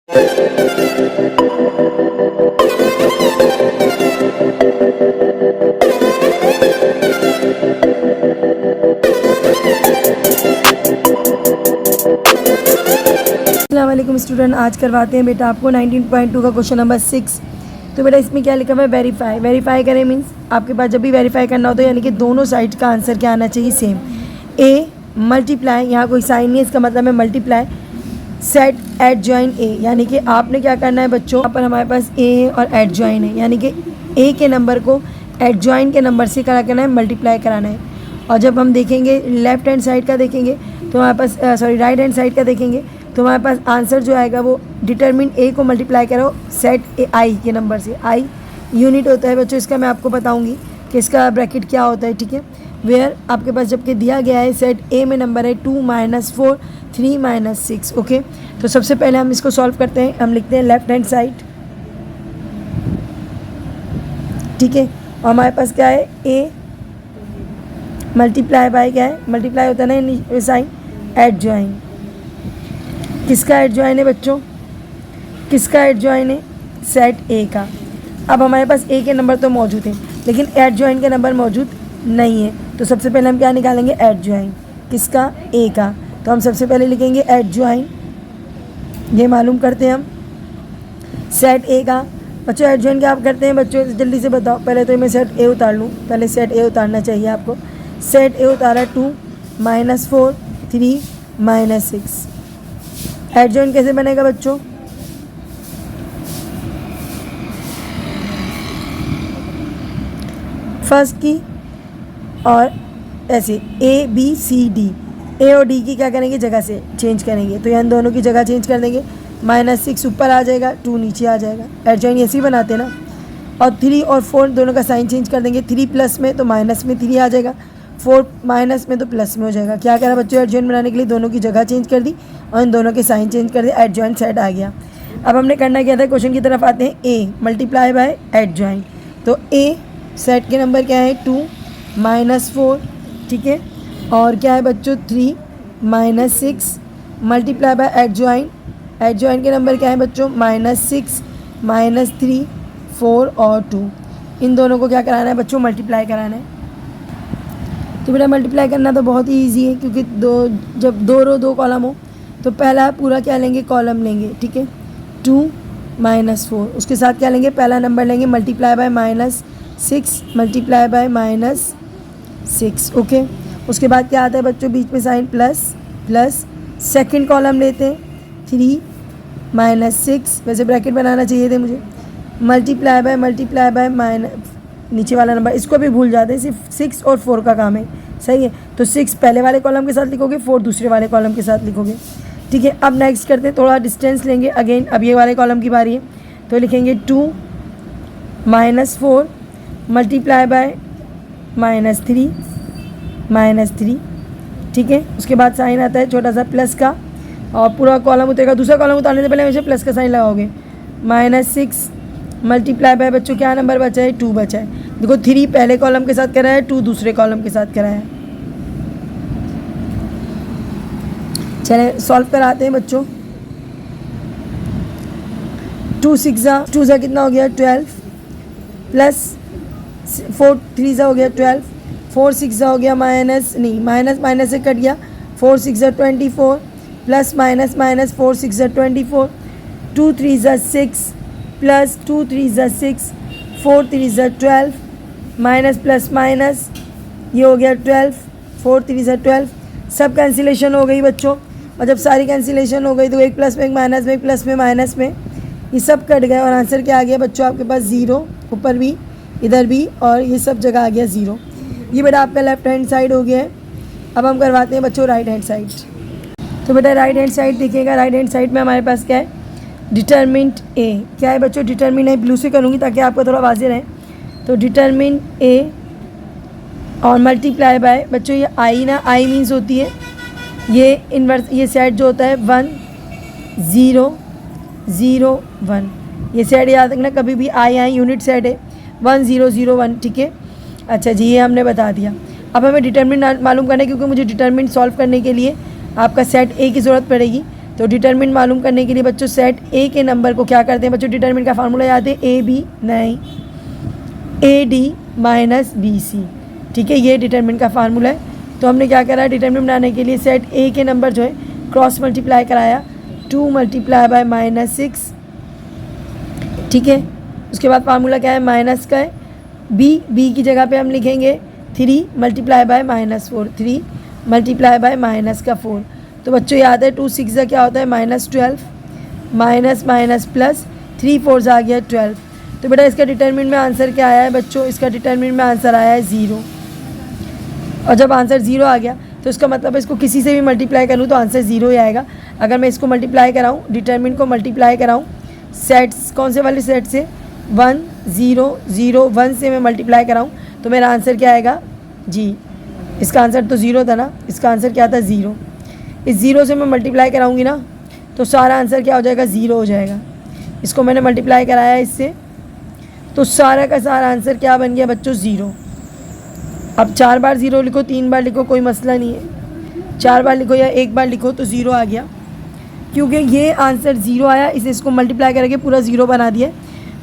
अस्सलाम वालेकुम स्टूडेंट, आज करवाते हैं बेटा आपको 19.2 का क्वेश्चन नंबर 6। तो बेटा इसमें क्या लिखा हुआ है, वेरीफाई। वेरीफाई करें मीन्स आपके पास जब भी वेरीफाई करना हो तो यानी कि दोनों साइड का आंसर क्या आना चाहिए, सेम। ए मल्टीप्लाई, यहाँ कोई साइन नहीं है, इसका मतलब है मल्टीप्लाई। सेट एड ज्वाइन ए, यानी कि आपने क्या करना है बच्चों, यहाँ पर हमारे पास ए है और एड ज्वाइन है, यानी कि ए के नंबर को एड ज्वाइन के नंबर से क्या करना है, मल्टीप्लाई कराना है। और जब हम देखेंगे लेफ्ट हैंड साइड का देखेंगे तो हमारे पास राइट हैंड साइड का देखेंगे तो हमारे पास आंसर जो आएगा वो डिटरमिन ए को मल्टीप्लाई करो सेट ए आई के नंबर से। आई यूनिट होता है बच्चों, इसका मैं आपको बताऊंगी कि इसका ब्रैकेट क्या होता है, ठीक है। वेयर आपके पास जबकि दिया गया है सेट ए में नंबर है 2 - 4 3 - 6, ओके। तो सबसे पहले हम इसको सॉल्व करते हैं। हम लिखते हैं लेफ्ट हैंड साइड, ठीक है। और हमारे पास क्या है, ए मल्टीप्लाई बाय क्या है, मल्टीप्लाई होता है ना साइन, एड ज्वाइन। किसका एड ज्वाइन है बच्चों, किसका एड ज्वाइन है, सेट ए का। अब हमारे पास ए के नंबर तो मौजूद हैं लेकिन एड ज्वाइन के नंबर मौजूद नहीं है, तो सबसे पहले हम क्या निकालेंगे, एड ज्वाइन किसका, ए का। तो हम सबसे पहले लिखेंगे एड ज्वाइन, ये मालूम करते हैं हम सेट ए का। बच्चों एड ज्वाइन क्या आप करते हैं बच्चों, जल्दी से बताओ। पहले तो मैं सेट ए उतार लूँ, पहले सेट ए उतारना चाहिए आपको। सेट ए उतारा 2 - 4 3 - 6। एड ज्वाइन कैसे बनेगा बच्चों, फर्स्ट की और ऐसे ए बी सी डी, ए और डी की क्या करेंगे, जगह से चेंज करेंगे। तो इन दोनों की जगह चेंज कर देंगे, -6 ऊपर आ जाएगा, 2 नीचे आ जाएगा। एड ज्वाइन ऐसे ही बनाते हैं ना। और 3 और 4 दोनों का साइन चेंज कर देंगे, 3 प्लस में तो माइनस में 3 आ जाएगा, 4 माइनस में तो प्लस में हो जाएगा। क्या करा बच्चों, एड ज्वाइन बनाने के लिए दोनों की जगह चेंज कर दी और इन दोनों के साइन चेंज कर दिया, एड ज्वाइन सेट आ गया। अब हमने करना क्या था, क्वेश्चन की तरफ आते हैं। A multiply by add join, तो ए सेट के नंबर क्या है 2 - 4, ठीक है। और क्या है बच्चों 3 - 6 multiply by adjoint. Adjoint के नंबर क्या है बच्चों, -6 - 3 4 और 2। इन दोनों को क्या कराना है बच्चों, मल्टीप्लाई कराना है। तो बेटा मल्टीप्लाई करना तो बहुत ही ईजी है, क्योंकि जब 2 रो 2 कॉलम हो तो पहला पूरा क्या लेंगे, कॉलम लेंगे, ठीक है। 2 - 4, उसके साथ क्या लेंगे, पहला नंबर लेंगे multiply by -6 multiply bye -6, okay. उसके बाद क्या आता है बच्चों, बीच में साइन प्लस सेकंड कॉलम लेते हैं 3 - 6, वैसे ब्रैकेट बनाना चाहिए थे मुझे, मल्टीप्लाई बाय नीचे वाला नंबर, इसको भी भूल जाते हैं, सिर्फ 6 और 4 का काम है, सही है। तो 6 पहले वाले कॉलम के साथ लिखोगे, 4 दूसरे वाले कॉलम के साथ लिखोगे, ठीक है। अब नेक्स्ट करते हैं, थोड़ा डिस्टेंस लेंगे अगेन, अब ये वाले कॉलम की बारी है, तो लिखेंगे 2 - 4 मल्टीप्लाई बाय -3, ठीक है। उसके बाद साइन आता है छोटा सा प्लस का और पूरा कॉलम उतरेगा। दूसरा कॉलम उतारने से पहले हमेशा प्लस का साइन लगाओगे। -6 मल्टीप्लाई बाय बच्चों क्या नंबर बचा है, 2 बचा है। देखो 3 पहले कॉलम के साथ करा है, 2 दूसरे कॉलम के साथ करा है। चले सॉल्व कराते हैं बच्चों। 2 6 ज़ा कितना हो गया, 12 प्लस 4 3 ज़ा हो गया 12, 4 6 ज़ा हो गया माइनस से कट गया, 4 6 ज़ा 24 प्लस माइनस 4 6 ज़ा 24, 2 3 ज़ा 6 प्लस 2 3 ज़ा 6, 4 3 ज़ा 12 माइनस प्लस माइनस, ये हो गया 12, 4 3 ज़ा 12। सब कैंसिलेशन हो गई बच्चों, और जब सारी कैंसिलेशन हो गई तो एक प्लस में एक माइनस में, एक प्लस में माइनस में, ये सब कट गए और आंसर क्या आ गया बच्चों आपके पास 0, ऊपर भी इधर भी और ये सब जगह आ गया 0। ये बेटा आपका लेफ्ट हैंड साइड हो गया है। अब हम करवाते हैं बच्चों राइट हैंड साइड। तो बेटा राइट हैंड साइड देखिएगा, राइट हैंड साइड में हमारे पास क्या है, डिटरमिनेंट ए। क्या है बच्चों, डिटरमिन है, ब्लू से करूँगी ताकि आपको थोड़ा वाज़ेह रहे। तो डिटरमिनेंट ए और मल्टीप्लाई बाय बच्चों, ये आई ना, आई मीन्स होती है ये इन्वर्स, ये सेट जो होता है 1 0 0 1, ये सेट याद रखना, कभी भी आई यूनिट सेट है 1 0 0 1, ठीक है। अच्छा जी, ये हमने बता दिया। अब हमें डिटरमिनेंट मालूम करना है, क्योंकि मुझे डिटरमिनेंट सॉल्व करने के लिए आपका सेट ए की ज़रूरत पड़ेगी। तो डिटरमिन मालूम करने के लिए बच्चों सेट ए के नंबर को क्या करते हैं बच्चों, डिटरमिन का फार्मूला याद है ए बी नहीं A D minus B C, ठीक है, ये डिटरमिन का फार्मूला है। तो हमने क्या करा, डिटरमिन बनाने के लिए सेट ए के नंबर जो है क्रॉस मल्टीप्लाई कराया 2 मल्टीप्लाई बाय -6, ठीक है। उसके बाद फार्मूला क्या है, माइनस का है, बी की जगह पे हम लिखेंगे 3 multiply by -4, 3 multiply by minus का 4। तो बच्चों याद है 2 6 क्या होता है -12, माइनस माइनस प्लस 3 4 आ गया 12। तो बेटा इसका डिटरमिन में आंसर क्या आया है बच्चों, इसका डिटरमिन में आंसर आया है 0। और जब आंसर 0 आ गया तो इसका मतलब इसको किसी से भी मल्टीप्लाई करूँ तो आंसर 0 ही आएगा। अगर मैं इसको मल्टीप्लाई कराऊँ, डिटरमिन को मल्टीप्लाई कराऊँ सेट्स, कौन से वाले सेट से, 1 0 0 1 से मैं मल्टीप्लाई कराऊँ तो मेरा आंसर क्या आएगा जी, इसका आंसर तो 0 था ना, इसका आंसर क्या था 0। इस 0 से मैं मल्टीप्लाई कराऊँगी ना तो सारा आंसर क्या हो जाएगा, 0 हो जाएगा। इसको मैंने मल्टीप्लाई कराया इससे, तो सारा का सारा आंसर क्या बन गया बच्चों, 0। अब 4 बार 0 लिखो, 3 बार लिखो, कोई मसला नहीं है, 4 बार लिखो या 1 बार लिखो तो 0 आ गया। क्योंकि ये आंसर 0 आया, इसे इसको मल्टीप्लाई करके पूरा 0 बना दिया,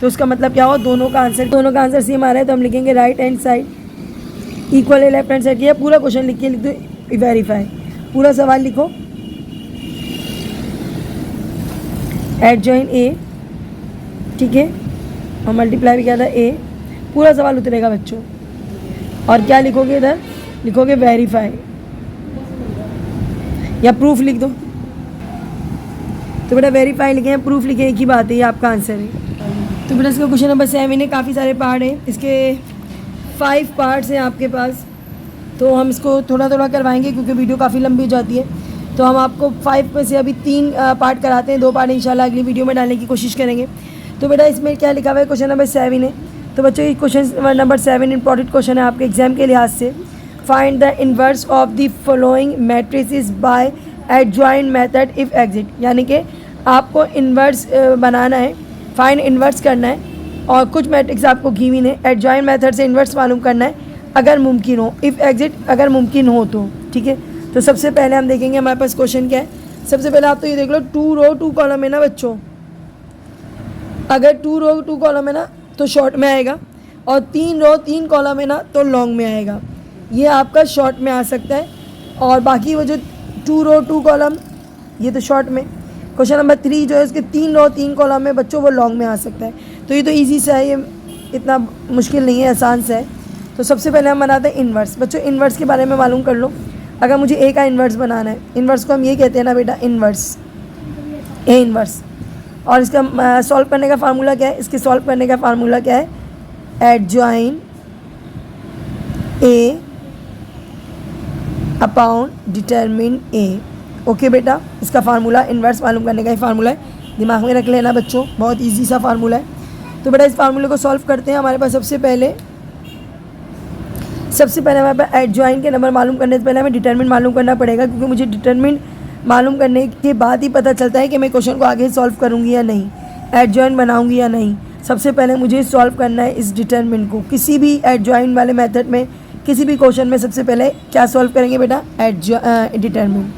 तो उसका मतलब क्या हुआ, दोनों का आंसर सेम आ रहा है। तो हम लिखेंगे राइट हैंड साइड इक्वल है लेफ्ट हैंड साइड किया, पूरा क्वेश्चन लिख दो वेरीफाई, पूरा सवाल लिखो, एडजॉइन ए, ठीक है, और मल्टीप्लाई भी किया था ए, पूरा सवाल उतरेगा बच्चों। और क्या लिखोगे इधर, लिखोगे वेरीफाई या प्रूफ लिख दो। तो बेटा वेरीफाई लिखे हैं, प्रूफ लिखे, एक ही बात है, ये आपका आंसर है। तो बेटा इसका क्वेश्चन नंबर 7 है, काफ़ी सारे पार्ट हैं, इसके 5 पार्ट्स हैं आपके पास। तो हम इसको थोड़ा थोड़ा करवाएंगे क्योंकि वीडियो काफ़ी लंबी हो जाती है। तो हम आपको 5 में से अभी 3 पार्ट कराते हैं, 2 पार्ट इंशाल्लाह अगली वीडियो में डालने की कोशिश करेंगे। तो बेटा इसमें क्या लिखा हुआ है, क्वेश्चन नंबर 7 है। तो बच्चों ये क्वेश्चन नंबर 7 इंपॉर्टेंट क्वेश्चन है आपके एग्जाम के लिहाज से। Find the inverse of the following matrices by adjoint method if exit, यानी कि आपको इन्वर्स बनाना है, फाइंड इन्वर्स करना है, और कुछ मैट्रिक्स आपको गिवन है, एडजॉइंट मेथड से इन्वर्स मालूम करना है अगर मुमकिन हो, इफ़ एग्जिट अगर मुमकिन हो तो, ठीक है। तो सबसे पहले हम देखेंगे हमारे पास क्वेश्चन क्या है। सबसे पहले आप तो ये देख लो, 2 रो 2 कॉलम है ना बच्चों, अगर 2 रो 2 कॉलम है ना तो शॉर्ट में आएगा, और 3 रो 3 कॉलम है ना तो लॉन्ग में आएगा, ये आपका शॉर्ट में आ सकता है। और बाकी वो जो 2 रो 2 कॉलम ये तो शॉर्ट में। क्वेश्चन नंबर 3 जो है उसके 3 रो 3 कॉलम में बच्चों वो लॉन्ग में आ सकता है। तो ये तो ईजी सा है, ये इतना मुश्किल नहीं है, आसान सा है। तो सबसे पहले हम बनाते हैं इन्वर्स। बच्चों इन्वर्स के बारे में मालूम कर लो। अगर मुझे ए का इन्वर्स बनाना है, इन्वर्स को हम ये कहते हैं ना बेटा, इन्वर्स, ए इन्वर्स। और इसका सॉल्व करने का फार्मूला क्या है, इसके सॉल्व करने का फार्मूला क्या है, एडजॉइन ए अपॉन डिटरमिन ए। ओके बेटा, इसका फार्मूला इन्वर्स मालूम करने का ही फार्मूला है, दिमाग में रख लेना बच्चों, बहुत इजी सा फार्मूला है। तो बेटा इस फार्मूले को सॉल्व करते हैं। हमारे पास सबसे पहले हमारे पास एडजॉइन के नंबर मालूम करने से पहले हमें डिटरमिन मालूम करना पड़ेगा, क्योंकि मुझे डिटरमिन मालूम करने के बाद ही पता चलता है कि मैं क्वेश्चन को आगे सॉल्व करूँगी या नहीं, एडजॉइन बनाऊँगी या नहीं। सबसे पहले मुझे सॉल्व करना है इस डिटरमिन को। किसी भी एडजॉइन वाले मेथड में, किसी भी क्वेश्चन में सबसे पहले क्या सॉल्व करेंगे बेटा, डिटरमिन।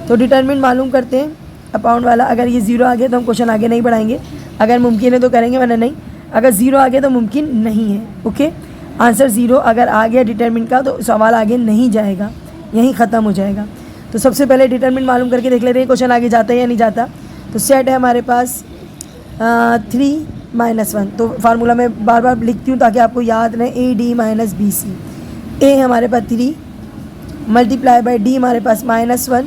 तो डिटरमिन मालूम करते हैं अपॉन वाला, अगर ये 0 आ गया तो हम क्वेश्चन आगे नहीं बढ़ाएंगे, अगर मुमकिन है तो करेंगे वरना नहीं, अगर 0 आ गया तो मुमकिन नहीं है। ओके, आंसर 0 अगर आ गया डिटरमिन का तो सवाल आगे नहीं जाएगा, यहीं ख़त्म हो जाएगा। तो सबसे पहले डिटरमिन मालूम करके देख लेते हैं क्वेश्चन आगे जाता है या नहीं जाता। तो सेट है हमारे पास 3 - 1, तो फार्मूला मैं बार बार लिखती हूँ ताकि आपको याद रहे, A D minus B C. A हमारे पास 3 मल्टीप्लाई बाय डी हमारे पास -1,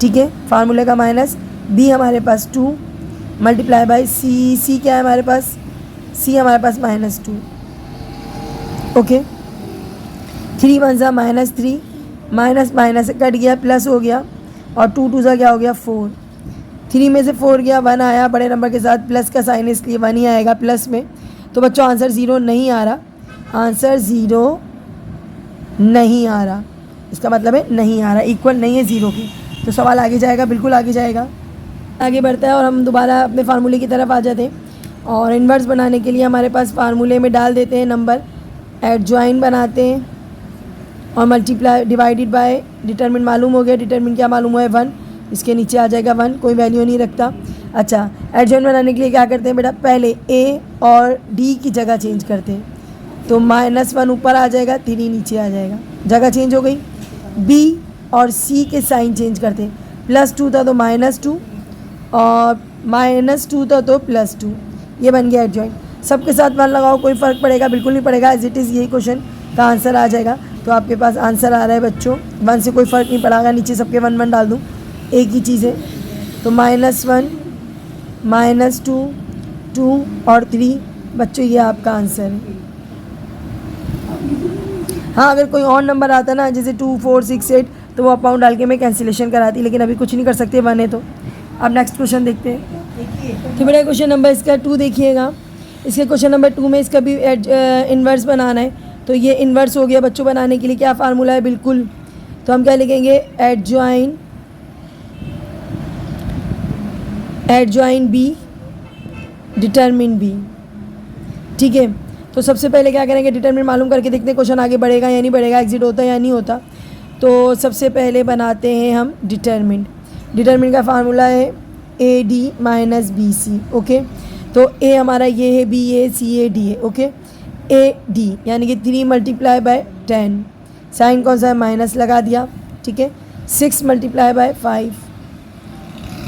ठीक है, फार्मूले का माइनस, बी हमारे पास 2 मल्टीप्लाई बाय सी, सी क्या है हमारे पास, सी हमारे पास -2। ओके, 3 1 -3, माइनस माइनस कट गया, प्लस हो गया, और 2 2 क्या हो गया 4, 3 में से 4 गया, 1 आया, बड़े नंबर के साथ प्लस का साइन, इसलिए 1 ही आएगा प्लस में। तो बच्चों आंसर 0 नहीं आ रहा, आंसर 0 नहीं आ रहा, इसका मतलब है नहीं आ रहा, इक्वल नहीं है 0 के। तो सवाल आगे जाएगा, बिल्कुल आगे जाएगा, आगे बढ़ता है और हम दोबारा अपने फार्मूले की तरफ आ जाते हैं। और इन्वर्स बनाने के लिए हमारे पास फार्मूले में डाल देते हैं नंबर, एडजॉइन बनाते हैं और मल्टीप्लाई डिवाइडेड बाय डिटरमिन मालूम हो गया, डिटरमिन क्या मालूम हुआ है 1, इसके नीचे आ जाएगा 1, कोई वैल्यू नहीं रखता। अच्छा, एडजॉइंट बनाने के लिए क्या करते हैं बेटा, पहले ए और डी की जगह चेंज करते हैं। तो -1 ऊपर आ जाएगा, 3 नीचे आ जाएगा, जगह चेंज हो गई। बी और सी के साइन चेंज करते हैं, +2 था तो -2 और -2 था तो +2, ये बन गया एडजॉइंट। सबके साथ 1 लगाओ, कोई फ़र्क पड़ेगा, बिल्कुल नहीं पड़ेगा, एज इट इज़ यही क्वेश्चन का आंसर आ जाएगा। तो आपके पास आंसर आ रहा है बच्चों, 1 से कोई फ़र्क नहीं पड़ेगा, नीचे सबके 1 डाल दूँ, एक ही चीज़ है। तो -1 -2 2 और 3 बच्चों, ये आपका आंसर है। हाँ, अगर कोई और नंबर आता ना जैसे 2 4 6 8 तो वो अपाउंड डाल के मैं कैंसिलेशन कराती, लेकिन अभी कुछ नहीं कर सकते, 1 है। तो अब नेक्स्ट क्वेश्चन देखते हैं। तो बेटा क्वेश्चन नंबर इसका 2 देखिएगा। इसके क्वेश्चन नंबर 2 में इसका भी इन्वर्स बनाना है। तो ये इन्वर्स हो गया बच्चों। बनाने के लिए क्या फार्मूला है, बिल्कुल, तो हम क्या लिखेंगे, एडजॉइन बी डिटरमिन बी। ठीक है, तो सबसे पहले क्या करेंगे, डिटरमिन मालूम करके देखते हैं क्वेश्चन आगे बढ़ेगा या नहीं बढ़ेगा, एग्जिट होता है या नहीं होता। तो सबसे पहले बनाते हैं हम डिटरमिन का फार्मूला है AD - BC। ओके, तो A हमारा ये है, BA CAD है। ओके, AD यानी कि 3 × 10, साइन कौन सा है, माइनस लगा दिया। ठीक है, 6 × 5,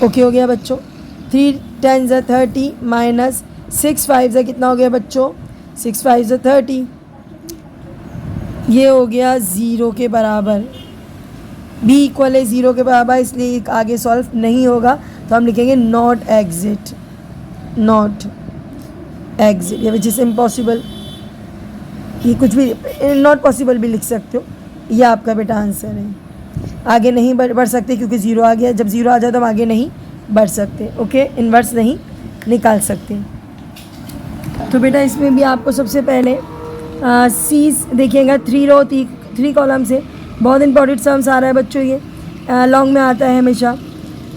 ओके हो गया बच्चों। 3 10 × 30 माइनस 6 5 कितना हो गया बच्चों, 6 5 × 30, ये हो गया 0 के बराबर। B इक्वल है 0 के बराबर, इसलिए आगे सॉल्व नहीं होगा। तो हम लिखेंगे नॉट एग्जिट, ये विच इज़ इम्पॉसिबल, ये कुछ भी नॉट पॉसिबल भी लिख सकते हो। ये आपका बेटा आंसर है। आगे नहीं बढ़ सकते क्योंकि 0 आ गया, जब 0 आ जाए तो हम आगे नहीं बढ़ सकते। ओके, इन्वर्स नहीं निकाल सकते। तो बेटा इसमें भी आपको सबसे पहले सी देखिएगा, 3 रो 3 कॉलम से बहुत इंपॉर्टेंट सम्स आ रहा है बच्चों। ये लॉन्ग में आता है हमेशा,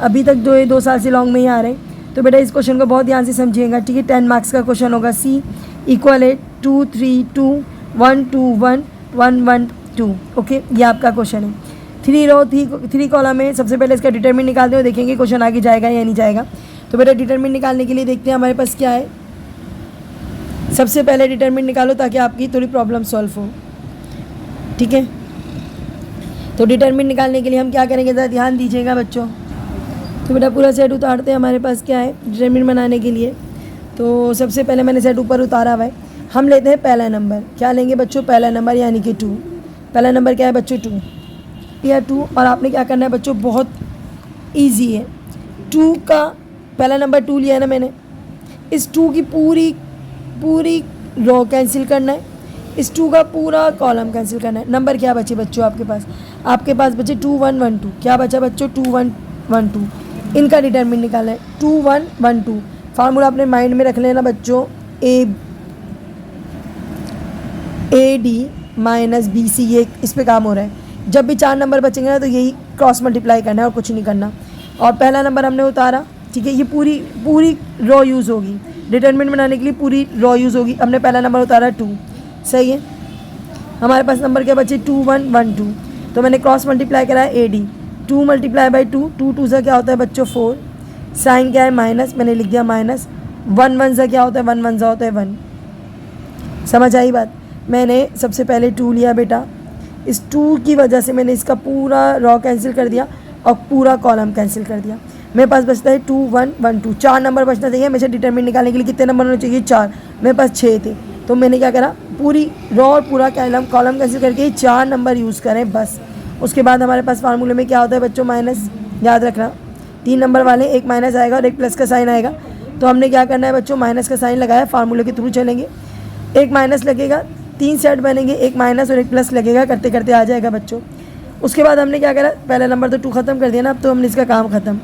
अभी तक 2 साल से लॉन्ग में ही आ रहे हैं। तो बेटा इस क्वेश्चन को बहुत ध्यान से समझिएगा। ठीक है, 10 मार्क्स का क्वेश्चन होगा। सी इक्वल है 2 3 2 1 2 1 1 1 2। ओके, ये आपका क्वेश्चन है। 3 रो 3 कॉलम में सबसे पहले इसका डिटरमिन निकालते हैं, देखेंगे क्वेश्चन आगे जाएगा या नहीं जाएगा। तो बेटा डिटरमिन निकालने के लिए देखते हैं हमारे पास क्या है। सबसे पहले डिटरमिन निकालो ताकि आपकी थोड़ी प्रॉब्लम सॉल्व हो। ठीक है, तो डिटरमिन निकालने के लिए हम क्या करेंगे, ज़रा ध्यान दीजिएगा बच्चों। तो बेटा पूरा सेट उतारते हैं, हमारे पास क्या है डिटरमिन बनाने के लिए। तो सबसे पहले मैंने सेट ऊपर उतारा हुआ है। हम लेते हैं पहला नंबर, क्या लेंगे बच्चों, पहला नंबर यानी कि 2। पहला नंबर क्या है बच्चों, 2 या 2। और आपने क्या करना है बच्चों, बहुत ईजी है। 2 का पहला नंबर 2 लिया है ना मैंने, इस 2 की पूरी रो कैंसिल करना है, इस 2 का पूरा कॉलम कैंसिल करना है। नंबर क्या बचे बच्चों आपके पास बचे 2 1 1 2। क्या बचा बच्चों, 2 1 1 2। इनका डिटरमिन निकालना है, 2 1 1 2। फार्मूला अपने माइंड में रख लेना बच्चों, AD - BC, ये इस पे काम हो रहा है। जब भी 4 नंबर बचेंगे ना तो यही क्रॉस मल्टीप्लाई करना है और कुछ नहीं करना। और पहला नंबर हमने उतारा, ठीक है, ये पूरी रो यूज़ होगी डिटरमिन बनाने के लिए, पूरी रो यूज़ होगी। हमने पहला नंबर उतारा 2, सही है। हमारे पास नंबर क्या बचे, 2 1 1 2। तो मैंने क्रॉस मल्टीप्लाई करा है AD, 2 × 2, 2 2 से क्या होता है बच्चों 4, साइन क्या है माइनस, मैंने लिख दिया माइनस। 1 1 से क्या होता है, 1 1 से होता है 1। समझ आई बात। मैंने सबसे पहले 2 लिया बेटा, इस 2 की वजह से मैंने इसका पूरा रॉ कैंसिल कर दिया और पूरा कॉलम कैंसिल कर दिया। मेरे पास बचता है 2 1 1 2, 4 नंबर बचना चाहिए हमेशा डिटरमिन निकालने के लिए। कितने नंबर होने चाहिए, 4। मेरे पास 6 थे, तो मैंने क्या करा, पूरी रॉ और पूरा कॉलम कैंसिल करके 4 नंबर यूज़ करें बस। उसके बाद हमारे पास फार्मूले में क्या होता है बच्चों, माइनस, याद रखना। 3 नंबर वाले एक माइनस आएगा और एक प्लस का साइन आएगा। तो हमने क्या करना है बच्चों, माइनस का साइन लगाया, फार्मूले के थ्रू चलेंगे। एक माइनस लगेगा, 3 सेट बनेंगे, एक माइनस और एक प्लस लगेगा, करते करते आ जाएगा बच्चों। उसके बाद हमने क्या करा, पहला नंबर तो 2 ख़त्म कर दिया ना, अब तो हमने इसका काम ख़त्म,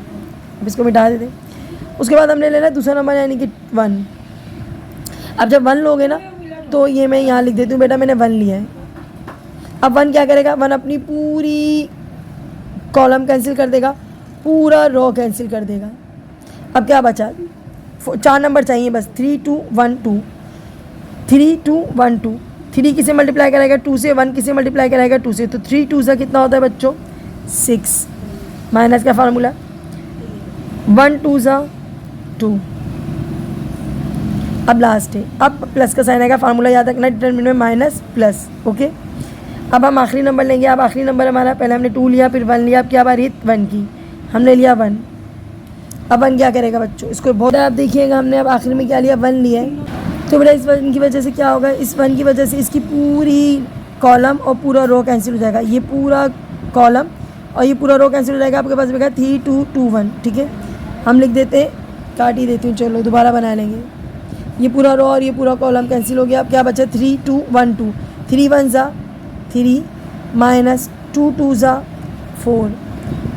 अब इसको मिटा देते। उसके बाद हमने लेना दूसरा नंबर यानी कि 1। अब जब 1 लोगे ना तो ये मैं यहाँ लिख देती हूँ बेटा, मैंने 1 लिया है। अब 1 क्या करेगा, 1 अपनी पूरी कॉलम कैंसिल कर देगा, पूरा रो कैंसिल कर देगा। अब क्या बचा, 4 नंबर चाहिए बस, 3 2 1 2, 3 2 1 2। 3 किसे मल्टीप्लाई कराएगा, 2 से। 1 किसे मल्टीप्लाई कराएगा, 2 से। तो 3 2 से कितना होता है बच्चों, 6। माइनस का फार्मूला 1 2 ज़ा 2। अब लास्ट है, अब प्लस का साइन आएगा, फार्मूला याद रखना, डिटरमिनेंट में माइनस प्लस। ओके, अब हम आखिरी नंबर लेंगे। अब आखिरी नंबर हमारा, पहले हमने 2 लिया, फिर 1 लिया, अब क्या बारी 1 की, हमने लिया 1। अब 1 क्या करेगा बच्चों, इसको बहुत आप देखिएगा, हमने अब आखिर में क्या लिया, 1 लिया है। तो बेटा इस 1 की वजह से क्या होगा, इस 1 की वजह से इसकी पूरी कॉलम और पूरा रो कैंसिल हो जाएगा, ये पूरा कॉलम और ये पूरा रो कैंसिल हो जाएगा। आपके पास बचेगा 3 2 2 1। ठीक है, हम लिख देते हैं, काट ही देती हूँ, चलो दोबारा बना लेंगे। ये पूरा रो और ये पूरा कॉलम कैंसिल हो गया। अब क्या बचा, 3 2 1 2, 3 1 ज़ा 3 माइनस 2 2 ज़ा 4।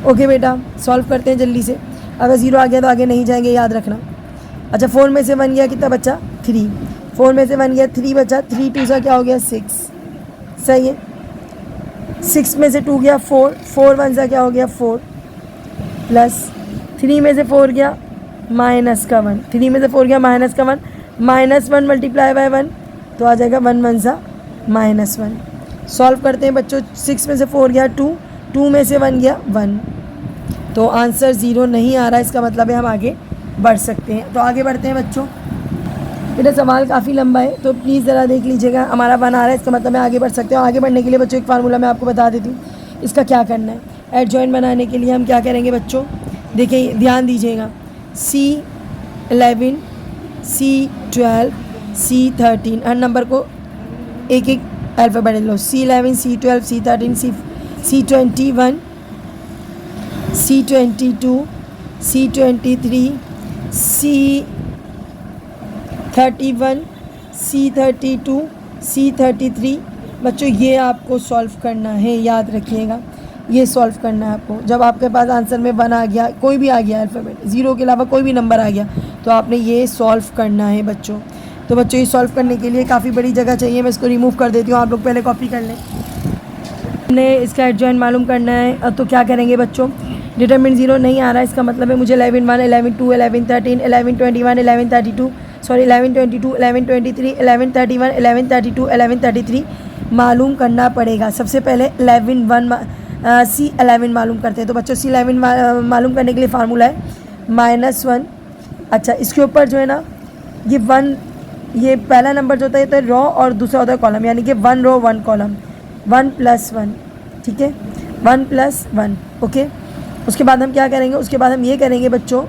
ओके बेटा, सॉल्व करते हैं जल्दी से। अगर 0 आ गया तो आगे नहीं जाएंगे, याद रखना। अच्छा, 4 में से 1 गया, कितना बचा 3, 4 में से 1 गया 3 बचा, 3 2 ज़ा क्या हो गया 6। सही है, 6 में से 2 गया 4, 4 1 ज़ा क्या हो गया 4, प्लस 3 में से 4 गया माइनस का 1, 3 में से 4 गया माइनस का 1, -1 मल्टीप्लाई बाय 1 तो आ जाएगा 1 1 ज़ा -1। सॉल्व करते हैं बच्चों, 6 में से 4 गया 2, 2 में से 1 गया 1, तो आंसर 0 नहीं आ रहा है। इसका मतलब है हम आगे बढ़ सकते हैं। तो आगे बढ़ते हैं बच्चों। बेटा सवाल काफ़ी लंबा है, तो प्लीज़ ज़रा देख लीजिएगा। हमारा 1 आ रहा है, इसका मतलब मैं आगे बढ़ सकते हैं। आगे बढ़ने के लिए बच्चों एक फार्मूला मैं आपको बता देती हूँ, इसका क्या करना है। एडजॉइंट बनाने के लिए हम क्या करेंगे बच्चों, देखिए ध्यान दीजिएगा, C11 C12 C13, हर नंबर को एक एक अल्फ़ाबेट लो, C11 C12 C13 C21 C22 C23 C31 C32 C33। बच्चों ये आपको सॉल्व करना है, याद रखिएगा, ये सॉल्व करना है आपको। जब आपके पास आंसर में 1 आ गया, कोई भी आ गया अल्फ़ाबेट, 0 के अलावा कोई भी नंबर आ गया, तो आपने ये सॉल्व करना है बच्चों। तो बच्चों ये सॉल्व करने के लिए काफ़ी बड़ी जगह चाहिए, मैं इसको रिमूव कर देती हूँ, आप लोग पहले कॉपी कर लें। हमने इसका एडजॉइंट मालूम करना है, तो क्या करेंगे बच्चों, डिटरमिनेंट 0 नहीं आ रहा है, इसका मतलब है मुझे 11 1 11 2 11 13 11 21 11 32 सॉरी 11 22 11 23 11 31 11 32 11 33 मालूम करना पड़ेगा। सबसे पहले 11 1 C11 मालूम करते हैं। तो बच्चों C11 मालूम करने के लिए फार्मूला है -1। अच्छा, इसके ऊपर जो है ना, ये 1, ये पहला नंबर जो होता है तो रो और दूसरा होता है कॉलम, यानी कि 1 रो 1 कॉलम, 1 + 1। ठीक है, 1 + 1। ओके, उसके बाद हम क्या करेंगे, उसके बाद हम ये करेंगे बच्चों,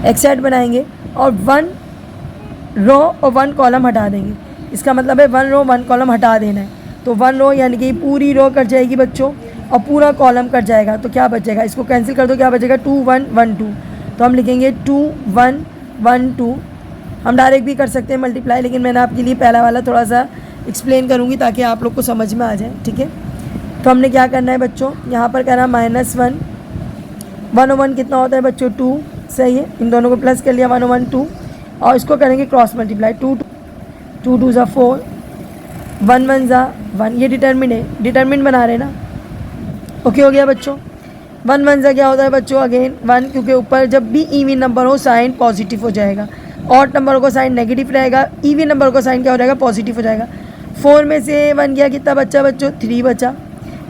एक सेट बनाएंगे और 1 रो और 1 कॉलम हटा देंगे। इसका मतलब है 1 रो 1 कॉलम हटा देना है। तो 1 रो यानी कि पूरी रो कट जाएगी बच्चों और पूरा कॉलम कट जाएगा, तो क्या बचेगा, इसको कैंसिल कर दो, क्या बचेगा 2 1 1 2। तो हम लिखेंगे 2 1 1 2। हम डायरेक्ट भी कर सकते हैं मल्टीप्लाई, लेकिन मैंने आपके लिए पहला वाला थोड़ा सा एक्सप्लेन करूँगी ताकि आप लोग को समझ में आ जाए। ठीक है, तो हमने क्या करना है बच्चों, यहाँ पर करना -1, 1 और 1 कितना होता है बच्चों 2। सही है, इन दोनों को प्लस कर लिया, 1 और 1 2, और इसको करेंगे क्रॉस मल्टीप्लाई, 2 2 ज़ा 4, 1 1 ज़ा 1। ये डिटरमिन है, डिटरमिन बना रहे हैं ना। ओके हो गया बच्चों। 1 1 ज़ा क्या होता है बच्चों, अगेन 1, क्योंकि ऊपर जब भी इवन नंबर हो साइन पॉजिटिव हो जाएगा, ऑड नंबर को साइन नेगेटिव रहेगा, इवन नंबर को साइन क्या हो जाएगा, पॉजिटिव हो जाएगा। 4 में से 1 गया, कितना बच्चा बच्चों 3 बचा,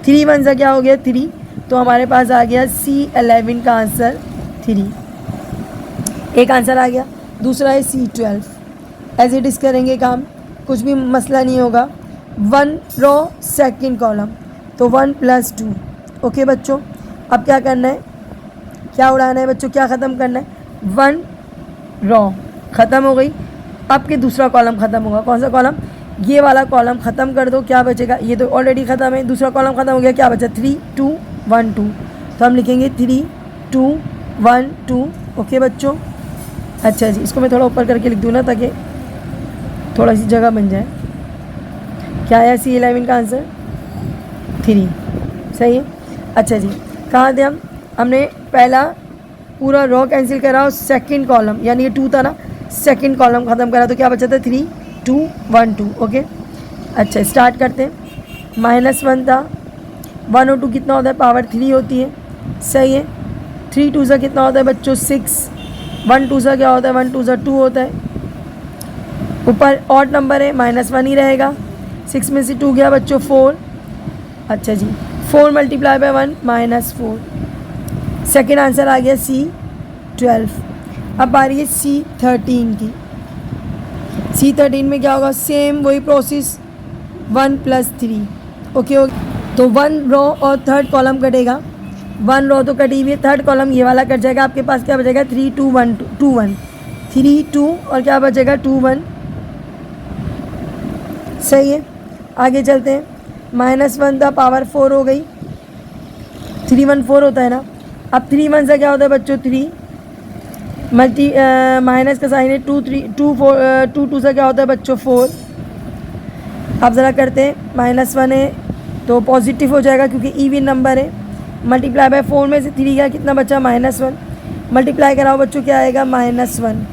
3 1 ज़ा क्या हो गया 3। तो हमारे पास आ गया C11 का आंसर 3। एक आंसर आ गया। दूसरा है C12, एज इट इज़ करेंगे काम, कुछ भी मसला नहीं होगा। 1 रो 2nd कॉलम, तो 1 + 2। ओके बच्चों, अब क्या करना है, क्या उड़ाना है बच्चों, क्या ख़त्म करना है, 1 रो ख़त्म हो गई। अब के दूसरा कॉलम ख़त्म होगा, कौन सा कॉलम, ये वाला कॉलम ख़त्म कर दो, क्या बचेगा, ये तो ऑलरेडी ख़त्म है, दूसरा कॉलम ख़त्म हो गया, क्या बचा 3 2 1 2। तो हम लिखेंगे 3 2 1 2। ओके बच्चों, अच्छा जी, इसको मैं थोड़ा ऊपर करके लिख दूँ ना ताकि थोड़ा सी जगह बन जाए। क्या आया C11 का आंसर 3। सही है। अच्छा जी, कहाँ थे हमने पहला पूरा रो कैंसिल करा और 2nd कॉलम, यानी ये 2 था ना, 2nd कॉलम ख़त्म करा, तो क्या बचा था 3 2 1 2। ओके, अच्छा स्टार्ट करते हैं। -1 था, 1 और 2 कितना होता है, पावर 3 होती है। सही है। 3 2 ज़ा कितना होता है बच्चों 6, 1 2 ज़ा क्या होता है, 1 2 ज़ा 2 होता है। ऊपर ऑड नंबर है, -1 ही रहेगा। 6 में से 2 गया बच्चों 4। अच्छा जी, 4 × 1 -4। सेकेंड आंसर आ गया C12। अब आ रही है C13 की। C13 में क्या होगा, सेम वही प्रोसेस, 1 + 3। ओके तो 1 रो और थर्ड कॉलम कटेगा, 1 रो तो कटी हुई है, थर्ड कॉलम ये वाला कट जाएगा। आपके पास क्या बचेगा, 3 2 1 2 1 3 2 और क्या बचेगा 2 1। सही है, आगे चलते हैं। -1 था, पावर 4 हो गई, 3 1 4 होता है ना। अब 3 1 से क्या होता है बच्चों, 3 माइनस का साइन है, 2 3 2 4 2 2 से क्या होता है बच्चों 4। अब ज़रा करते हैं, -1 है तो पॉजिटिव हो जाएगा क्योंकि इवन नंबर है। मल्टीप्लाई बाय 4 में से 3 गया, कितना बचा -1। मल्टीप्लाई कराओ बच्चों, क्या आएगा -1।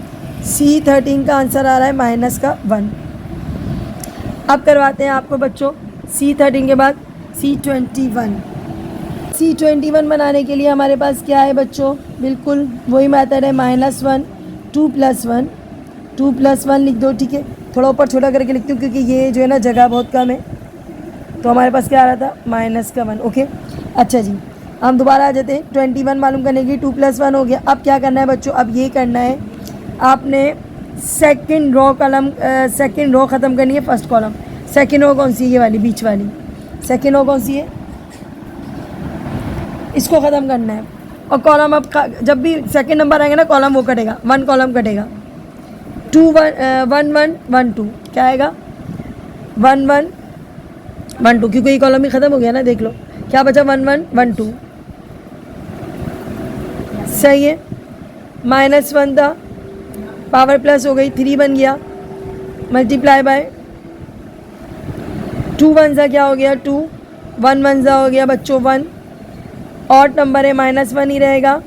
C13 का आंसर आ रहा है -1। अब करवाते हैं आपको बच्चों C13 के बाद C21। C21 बनाने के लिए हमारे पास क्या है बच्चों, बिल्कुल वही मेथड है, -1 2 + 1 2 + 1 लिख दो। ठीक है, थोड़ा ऊपर छोटा करके लिखती हूँ क्योंकि ये जो है ना जगह बहुत कम है। तो हमारे पास क्या आ रहा था, -1। ओके अच्छा जी, हम दोबारा आ जाते हैं। 21 मालूम करने की, 2 + 1 हो गया। अब क्या करना है बच्चों, अब ये करना है आपने सेकंड रो ख़त्म करनी है फर्स्ट कॉलम। सेकंड रो कौन सी है, ये वाली बीच वाली। सेकंड रो कौन सी है, इसको ख़त्म करना है। और कॉलम अब जब भी सेकंड नंबर आएगा ना कॉलम वो कटेगा, 1 कॉलम कटेगा। 2 1 1 1 2 क्या आएगा, 1 1 1 2 क्योंकि ये कॉलम ही ख़त्म हो गया ना। देख लो क्या बचा, 1 1 1 2। सही है, -1 था, पावर प्लस हो गई, 3 बन गया, मल्टीप्लाई बाय 2 1 सा क्या हो गया 2, 1 1 सा हो गया बच्चों 1। ऑड नंबर है, -1 ही रहेगा।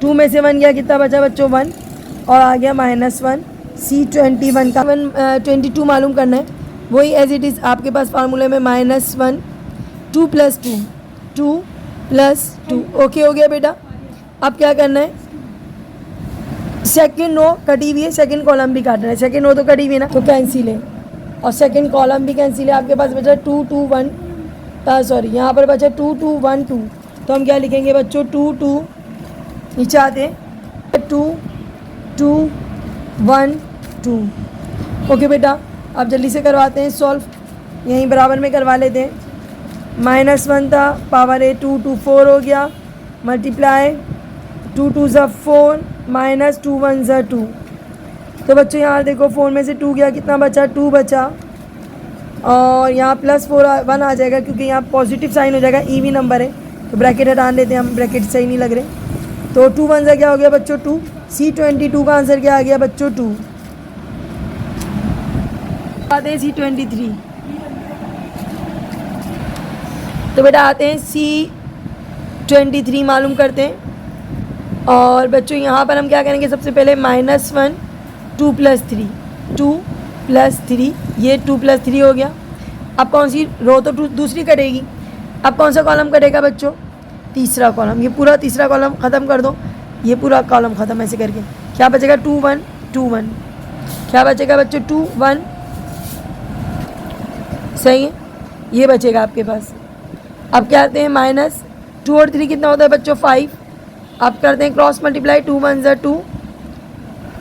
2 में से 1 गया, कितना बचा बच्चों 1 और आ गया -1। C21 का 22 मालूम करना है, वही एज इट इज़ आपके पास फार्मूले में -1 2 + 2 2 + 2। ओके हो गया बेटा। अब क्या करना है, सेकंड रो कटी हुई है, सेकंड कॉलम भी काटना है। सेकंड रो तो कटी हुई है ना, तो कैंसिल है, और सेकंड कॉलम भी कैंसिल है। आपके पास बचा 2 2 1 सॉरी यहाँ पर बचा 2 2 1 2। तो हम क्या लिखेंगे बच्चों, 2 2 नीचे आते हैं, 2 2 1 2। ओके बेटा, अब जल्दी से करवाते हैं सॉल्व, यहीं बराबर में करवा लेते हैं। -1 था, पावर है 2 2 4 हो गया, मल्टीप्लाई 2 2 ज़ा 4 -2 1 ज़ा 2। तो बच्चों यहाँ देखो 4 में से 2 गया, कितना बचा 2 बचा, और यहाँ +4 1 आ जाएगा क्योंकि यहाँ पॉजिटिव साइन हो जाएगा, ईवी नंबर है तो ब्रैकेट हटा देते हैं हम, ब्रैकेट सही नहीं लग रहे। तो 2 1 ज़ा क्या हो गया बच्चों 2। C22 का आंसर क्या आ गया बच्चों 2। आते हैं C23। तो बेटा आते हैं C23 मालूम करते हैं। और बच्चों यहाँ पर हम क्या करेंगे, सबसे पहले -1 2 + 3 2 + 3, ये 2 + 3 हो गया। अब कौन सी रो, तो दूसरी कटेगी। अब कौन सा कॉलम कटेगा बच्चों, तीसरा कॉलम। ये पूरा तीसरा कॉलम ख़त्म कर दो, ये पूरा कॉलम ख़त्म ऐसे करके। क्या बचेगा 2 1 2 1, क्या बचेगा बच्चों 2 1। सही है, ये बचेगा आपके पास। अब क्या आते हैं, -2 और 3 कितना होता है बच्चों 5। अब करते हैं क्रॉस मल्टीप्लाई, 2 1 ज़ा 2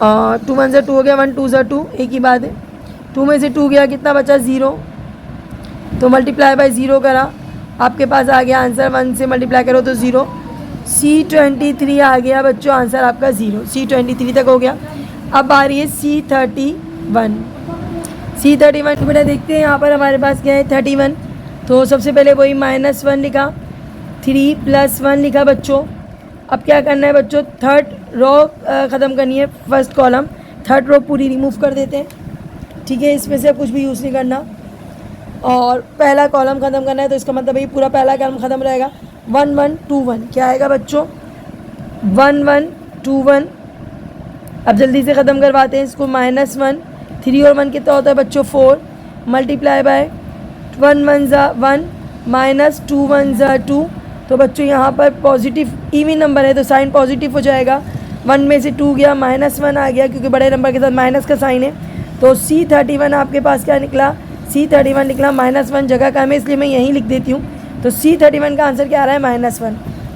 और 2 1 ज़ा 2 हो गया, 1 2 ज़ा 2 एक ही बात है। 2 में से 2 गया, कितना बचा 0, तो मल्टीप्लाई बाय 0 करा, आपके पास आ गया आंसर। 1 से मल्टीप्लाई करो तो 0। C23 आ गया बच्चों आंसर आपका 0। C23 तक हो गया। अब आ रही है C31। C31 तो बेटा देखते हैं यहाँ पर हमारे पास क्या है 31। तो सबसे पहले वही -1 लिखा, 3 + 1 लिखा बच्चों। अब क्या करना है बच्चों, थर्ड रो ख़त्म करनी है फर्स्ट कॉलम। थर्ड रो पूरी रिमूव कर देते हैं, ठीक है, इसमें से कुछ भी यूज़ नहीं करना। और पहला कॉलम ख़त्म करना है, तो इसका मतलब ये पूरा पहला कॉलम ख़त्म रहेगा। 1 1 2 1 क्या आएगा बच्चों, 1 1 2 1। अब जल्दी से ख़त्म करवाते हैं इसको। -1 3 और 1 कितना होता है बच्चों 4, मल्टीप्लाई बाय 1 1 ज़ा 1 -2 1 ज़ा 2। तो बच्चों यहाँ पर पॉजिटिव इवन नंबर है तो साइन पॉजिटिव हो जाएगा। 1 में से 2 गया, -1 आ गया क्योंकि बड़े नंबर के साथ माइनस का साइन है। तो C31 आपके पास क्या निकला, C31 निकला, -1 जगह का है इसलिए मैं यहीं लिख देती हूँ। तो C31 का आंसर क्या आ रहा है -1।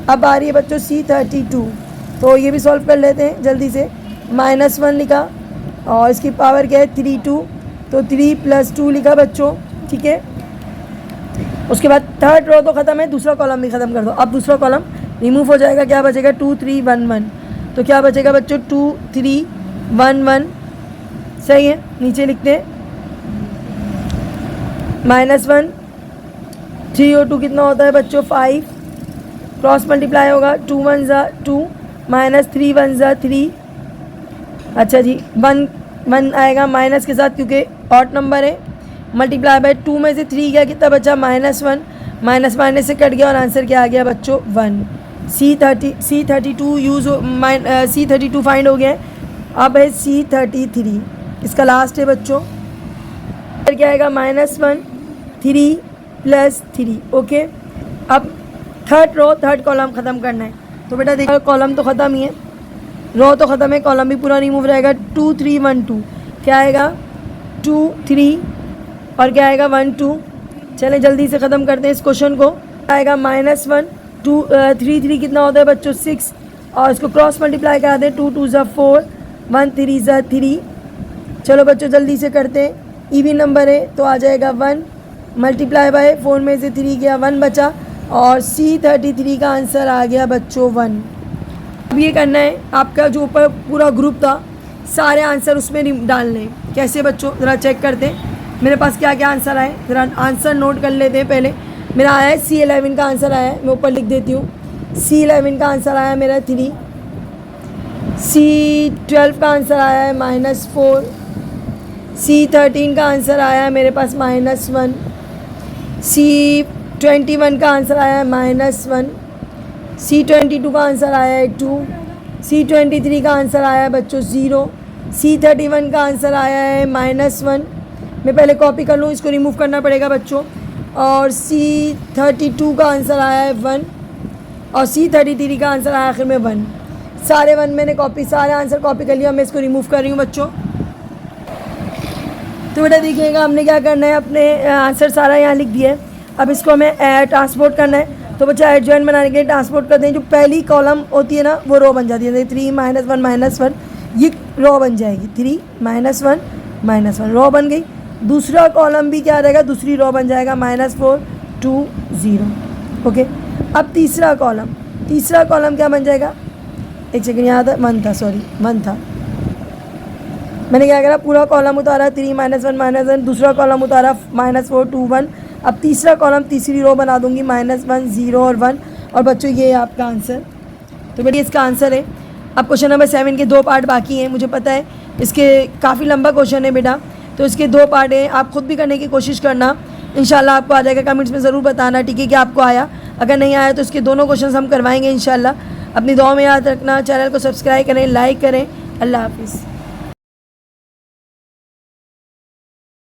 अब आ रही है बच्चों C32, तो ये भी सॉल्व कर लेते हैं जल्दी से। -1 लिखा और इसकी पावर क्या है 32, तो 3 + 2 लिखा बच्चों, ठीक है। उसके बाद थर्ड रो तो ख़त्म है, दूसरा कॉलम भी ख़त्म कर दो। अब दूसरा कॉलम रिमूव हो जाएगा, क्या बचेगा 2 3 1 1, तो क्या बचेगा बच्चों 2 3 1 1, सही है। नीचे लिखते हैं -1 3 और 2 कितना होता है बच्चों 5, क्रॉस मल्टीप्लाई होगा 2 1 ज़ा 2 -3 1 ज़ा 3, अच्छा जी 1 1 आएगा माइनस के साथ क्योंकि ऑड नंबर है, मल्टीप्लाई बाय 2 में से 3 गया कितना बचा -1, माइनस माइनस से कट गया और आंसर क्या आ गया बच्चों 1। C32 यूज़ C32 फाइंड हो गया है। अब है C33, इसका लास्ट है बच्चों, फिर क्या आएगा -1 3 + 3, ओके। अब थर्ड रो थर्ड कॉलम ख़त्म करना है, तो बेटा देखो कॉलम तो ख़त्म ही है, रो तो ख़त्म है, कॉलम भी पूरा रिमूव रहेगा। 2 3 1 2 क्या आएगा 2 3 और क्या आएगा 1 2। चलें जल्दी से ख़त्म करते हैं इस क्वेश्चन को। आएगा -1 2 3 3 कितना होता है बच्चों 6, और इसको क्रॉस मल्टीप्लाई करा दें 2 2 ज़ा 4 1 3 ज़ा 3। चलो बच्चों जल्दी से करते हैं, इवन नंबर है तो आ जाएगा 1 मल्टीप्लाई बाय 4 में से 3 गया 1 बचा, और C33 का आंसर आ गया बच्चों 1। अब ये करना है, आपका जो ऊपर पूरा ग्रुप था सारे आंसर उसमें डालने हैं। कैसे बच्चों ज़रा चेक करते हैं मेरे पास क्या क्या आंसर आए, ज़रा आंसर नोट कर लेते हैं। पहले मेरा आया है C11 का आंसर आया है, मैं ऊपर लिख देती हूँ। C11 का आंसर आया है मेरा 3, C12 का आंसर आया है -4, C13 का आंसर आया है मेरे पास -1, C21 का आंसर आया है -1, C22 का आंसर आया है 2, C23 का आंसर आया है बच्चों 0, C31 का आंसर आया है -1। मैं पहले कॉपी कर लूँ, इसको रिमूव करना पड़ेगा बच्चों। और C32 का आंसर आया है 1, और C33 का आंसर आया आखिर में 1। सारे 1 मैंने सारे आंसर कॉपी कर लिया, मैं इसको रिमूव कर रही हूँ बच्चों। तो बेटा देखिएगा हमने क्या करना है, अपने आंसर सारा यहाँ लिख दिया है। अब इसको हमें ट्रांसपोर्ट करना है, तो बच्चा एडजॉइंट बनाने के लिए ट्रांसपोर्ट करते हैं। जो पहली कॉलम होती है ना वो रो बन जाती है, 3 -1 -1 ये रो बन जाएगी, 3 -1 -1 रो बन गई। दूसरा कॉलम भी क्या रहेगा, दूसरी रो बन जाएगा -4 2 0, ओके। अब तीसरा कॉलम क्या बन जाएगा, एक सेकंड यहाँ था 1 था, सॉरी 1 था, मैंने क्या करा पूरा कॉलम उतारा 3 -1 -1, दूसरा कॉलम उतारा -4 2 1। अब तीसरा कॉलम तीसरी रो बना दूंगी -1 0 और 1, और बच्चों ये है आपका आंसर। तो बेटा इसका आंसर है। अब क्वेश्चन नंबर 7 के 2 पार्ट बाकी हैं, मुझे पता है इसके काफ़ी लंबा क्वेश्चन है बेटा, तो इसके 2 पार्ट हैं, आप खुद भी करने की कोशिश करना, इंशाल्लाह आपको आ जाएगा। कमेंट्स में ज़रूर बताना, ठीक है, कि आपको आया। अगर नहीं आया तो इसके दोनों क्वेश्चन हम करवाएंगे इंशाल्लाह। अपनी दुआ में याद रखना, चैनल को सब्सक्राइब करें, लाइक करें। अल्लाह हाफिज़।